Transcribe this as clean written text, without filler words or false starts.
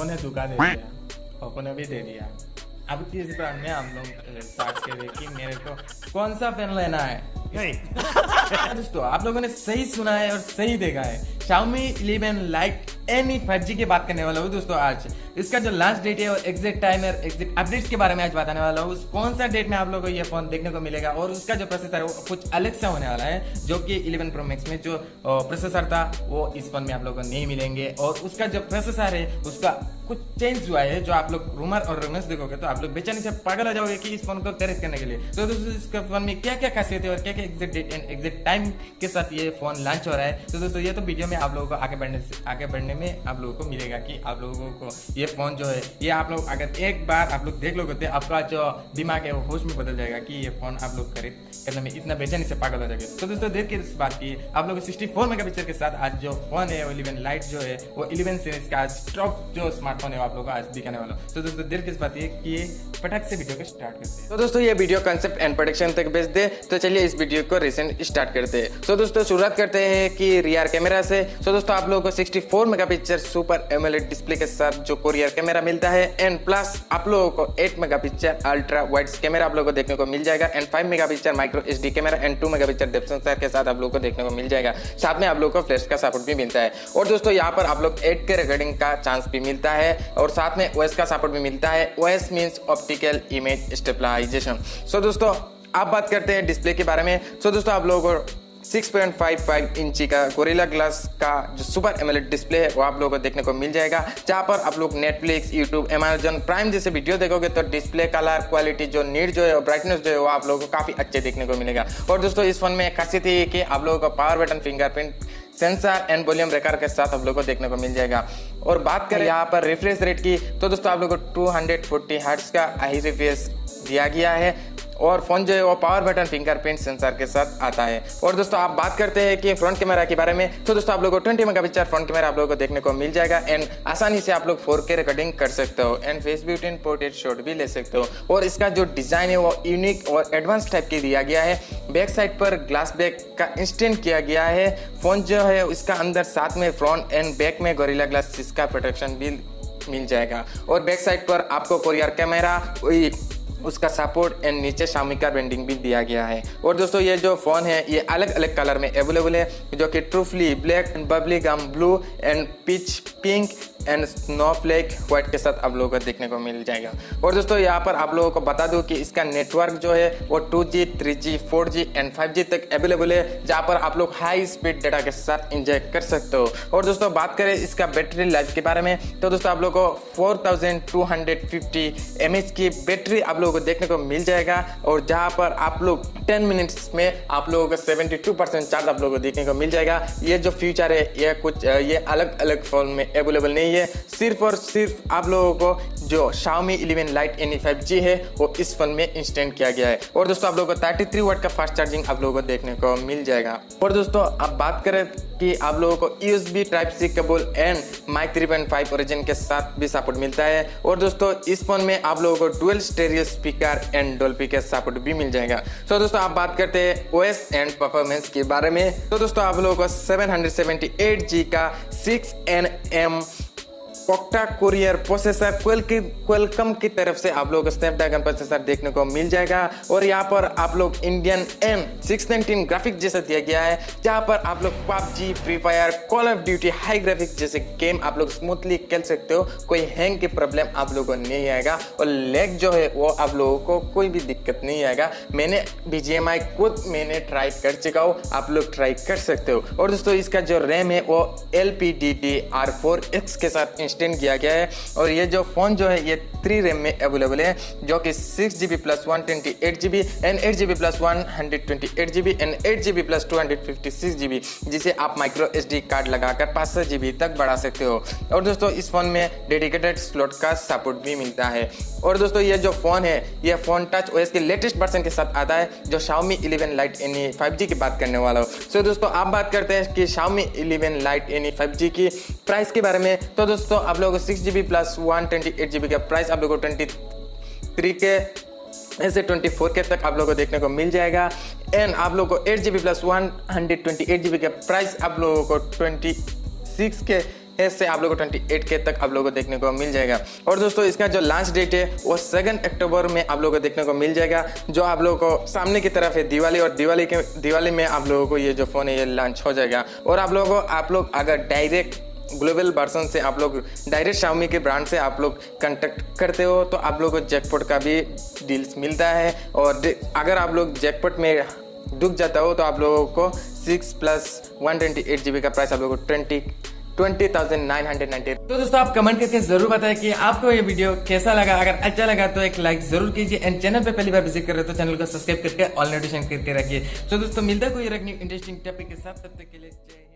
Phone है धोखा दे दिया, ओपन भी दे दिया। अब इस बार में हम लोग सर्च करें कि मेरे को कौन सा पेन लेना है। दोस्तों आप लोगों ने सही सुना है और सही देखा है, Xiaomi 11 Lite NE 5G की बात करने वाला हूँ दोस्तों। आज इसका जो लास्ट डेट है और एग्जैक्ट टाइम और एग्जैक्ट अपडेट्स के बारे में आज बताने वाला हूँ। कौन सा डेट में आप लोगों को ये फोन देखने को मिलेगा और उसका जो प्रोसेसर है वो कुछ अलग सा होने वाला है, जो कि 11 Pro Max में जो प्रोसेसर था वो इस फोन में आप लोगों को नहीं मिलेंगे। और उसका जो प्रोसेसर है उसका कुछ चेंज हुआ है, जो आप लोग रूमर और रूमर्स देखोगे तो आप लोग बेचैनी से पागल हो जाओगे कि इस फोन को खरीद करने के लिए। तो दोस्तों इसके फोन में क्या क्या खासियत है और क्या क्या exact date and exact time के साथ ये फोन लॉन्च हो रहा है। तो दोस्तों ये तो वीडियो में आप लोगों को आगे बढ़ने में आप लोगों को मिलेगा कि आप लोगों को ये फोन जो है ये आप लोग अगर एक बार आप लोग देख लोगे तो आपका जो दिमाग है वो होश में बदल जाएगा कि ये फोन आप लोग खरीद करने में इतना बेचैनी से पागल हो जाएगा। तो दोस्तों देख के इस बात की आप लोग 64 मेगापिक्सल के साथ आज जो फोन है वो 11 लाइट जो है वो 11 सीरीज का आज टॉप जो स्मार्टफोन है वो आप लोगों को आज दिखाने वाला। तो दोस्तों देर किस बात है कि फटाक से वीडियो को स्टार्ट करते हैं। तो दोस्तों ये वीडियो कंसेप्ट एंड प्रोडक्शन तक भेज दे, तो चलिए इस वीडियो को रिसेंट स्टार्ट करते हैं। तो दोस्तों शुरुआत करते हैं कि रियर कैमरा से। तो दोस्तों आप लोगों को 64 मेगापिक्सल सुपर एमोलेड डिस्प्ले के साथ जो रियर कैमरा मिलता है एंड प्लस आप लोगों को 8 मेगापिक्सल अल्ट्रा वाइड कैमरा आप लोगों को देखने को मिल जाएगा and 5 megapixel micro HD camera and 2 megapixel depth sensor के साथ आप लोगों को देखने को मिल जाएगा। साथ में आप लोगों को फ्लैश का सपोर्ट भी मिलता है। और दोस्तों यहाँ पर आप लोग 8K रिकॉर्डिंग का चांस भी मिलता है और साथ में OS का सपोर्ट भी मिलता है। OS means optical image stabilization. So दोस्तों आप बात करते हैं डिस्प्ले के बारे में। सो दोस्तों आप लोगों को 6.55 इंची का गोरिल्ला ग्लास का जो सुपर एमोलेड डिस्प्ले है वो आप लोगों को देखने को मिल जाएगा, जहां पर आप लोग नेटफ्लिक्स, यूट्यूब, अमेजन प्राइम जैसे वीडियो देखोगे तो डिस्प्ले कलर क्वालिटी जो नीट जो है और ब्राइटनेस जो है वो आप लोगों को काफी अच्छे देखने को मिलेगा। और दोस्तों इस फोन में खासियत ये है कि आप लोगों को power button, fingerprint sensor and volume record के साथ आप लोगों को देखने को मिल जाएगा। और बात करें यहाँ पर रिफ्रेश रेट की तो दोस्तों आप लोगों को 240 हर्ट्ज का हाई रिफ्रेश दिया गया है और फोन जो है वो पावर बटन, फिंगरप्रिंट सेंसर के साथ आता है। और दोस्तों आप बात करते हैं कि फ्रंट कैमरा के बारे में तो दोस्तों आप लोगों को 20 मेगापिक्सल फ्रंट कैमरा आप लोगों को देखने को मिल जाएगा एंड आसानी से आप लोग 4K रिकॉर्डिंग कर सकते हो and face beauty in portrait shot भी ले सकते हो। और इसका जो डिजाइन है वो यूनिक और एडवांस टाइप की दिया गया है। बैक साइड पर ग्लास बैक का इंस्टेंट किया गया है। फोन जो है इसका अंदर साथ में फ्रंट एंड बैक में गोरिल्ला ग्लास इसका प्रोटेक्शन भी मिल जाएगा। और बैक साइड पर आपको कोरियर कैमरा उसका सपोर्ट एंड नीचे Xiaomi का ब्रांडिंग भी दिया गया है। और दोस्तों ये जो फोन है ये अलग अलग कलर में अवेलेबल है, जो कि truffle black and bubbly gum blue and peach pink and snowflake white के साथ आप लोगों को देखने को मिल जाएगा। और दोस्तों यहाँ पर आप लोगों को बता दूं कि इसका नेटवर्क जो है वो 2G, 3G, 4G and 5G तक अवेलेबल है, जहाँ पर आप लोग हाई स्पीड डेटा के साथ एंजॉय कर सकते हो। और दोस्तों बात करें इसका बैटरी लाइफ के बारे में तो दोस्तों आप लोगों को 4250 mAh की बैटरी आप लोगों को देखने को मिल जाएगा। और जहाँ पर आप लोग 10 मिनट्स में आप लोगों को 72% चार्ज आप लोगों को देखने को मिल जाएगा। ये जो फीचर है ये अलग अलग फोन में अवेलेबल नहीं है, सिर्फ और सिर्फ आप लोगों को जो Xiaomi 11 Lite NE 5G है वो इस फोन में इंस्टेंट किया गया है। और दोस्तों आप लोगों को 33 वाट का फास्ट चार्जिंग आप लोगों को देखने को मिल जाएगा। और दोस्तों अब बात करें कि आप लोगों को USB Type-C cable and mic 3.5 origin के साथ भी सपोर्ट मिलता है। और दोस्तों इस फोन में आप लोगों को dual stereo speaker and Dolby के सपोर्ट भी मिल जाएगा। तो दोस्तों आप बात करते हैं OS एंड परफॉर्मेंस के बारे में तो दोस्तों आप लोगों को 778G का 6nm octa courier processor Qualcomm की तरफ से आप लोगों को स्नैपड्रैगन प्रोसेसर देखने को मिल जाएगा। और यहाँ पर आप लोग इंडियन M619 ग्राफिक जैसा दिया गया है, जहाँ पर आप लोग PUBG, free fire, call of duty high graphic जैसे गेम आप लोग स्मूथली खेल सकते हो। कोई हैंग की प्रॉब्लम आप लोगों को नहीं आएगा और लैग जो है वो आप लोगों को कोई भी दिक्कत नहीं आएगा। मैंने BGMI खुद ट्राई कर चुका हूँ, आप लोग ट्राई कर सकते हो। और दोस्तों इसका जो रैम है वो LPDDR4X के साथ इंस्टेंट किया गया है। और ये जो फोन जो है ये 3 रैम में अवेलेबल है, जो कि 6GB plus 128GB and 8GB plus 128GB and 8GB plus 256GB, जिसे आप माइक्रो SD कार्ड लगाकर 500GB तक बढ़ा सकते हो। और दोस्तों इस फोन में डेडिकेटेड स्लॉट का सपोर्ट भी मिलता है। और दोस्तों ये जो फोन है ये फोन टच OS के लेटेस्ट वर्जन के साथ आता है, जो Xiaomi 11 Lite NE 5G की बात करने वाला हूँ। सो दोस्तों आप बात करते हैं कि Xiaomi 11 Lite NE 5G की प्राइस के बारे में तो दोस्तों आप लोगों को 6GB प्लस 128GB का प्राइस आप लोगों को 23K ऐसे 24K तक आप लोगों को देखने को मिल जाएगा। एंड आप लोगों को 8GB प्लस 128GB का प्राइस आप लोगों को 26K से आप लोगों को 28K तक आप लोगों को देखने को मिल जाएगा। और दोस्तों इसका जो लॉन्च डेट है वो 2 अक्टूबर में आप लोगों को देखने को मिल जाएगा, जो आप लोगों को सामने की तरफ है दिवाली, और दिवाली में आप लोगों को ये जो फ़ोन है ये लॉन्च हो जाएगा। और आप लोग अगर डायरेक्ट ग्लोबल वर्जन से आप लोग डायरेक्ट Xiaomi के ब्रांड से आप लोग कांटेक्ट करते हो तो आप लोगों को जैकपॉट का भी डील्स मिलता है। और अगर आप लोग जैकपॉट में डूब जाता हो तो आप लोगों को 6 + 128 GB का प्राइस आप लोगों को 20,990। तो दोस्तों आप कमेंट करके जरूर बताएं कि आपको ये वीडियो कैसा लगा। अगर अच्छा लगा तो एक लाइक जरूर कीजिए, एंड चैनल पे पहली बार विजिट कर रहे हो तो चैनल को सब्सक्राइब करके ऑल नोटिफिकेशन करके रखिए। तो दोस्तों मिलता है कोई इंटरेस्टिंग टॉपिक के साथ, तब तक के लिए जय हिंद।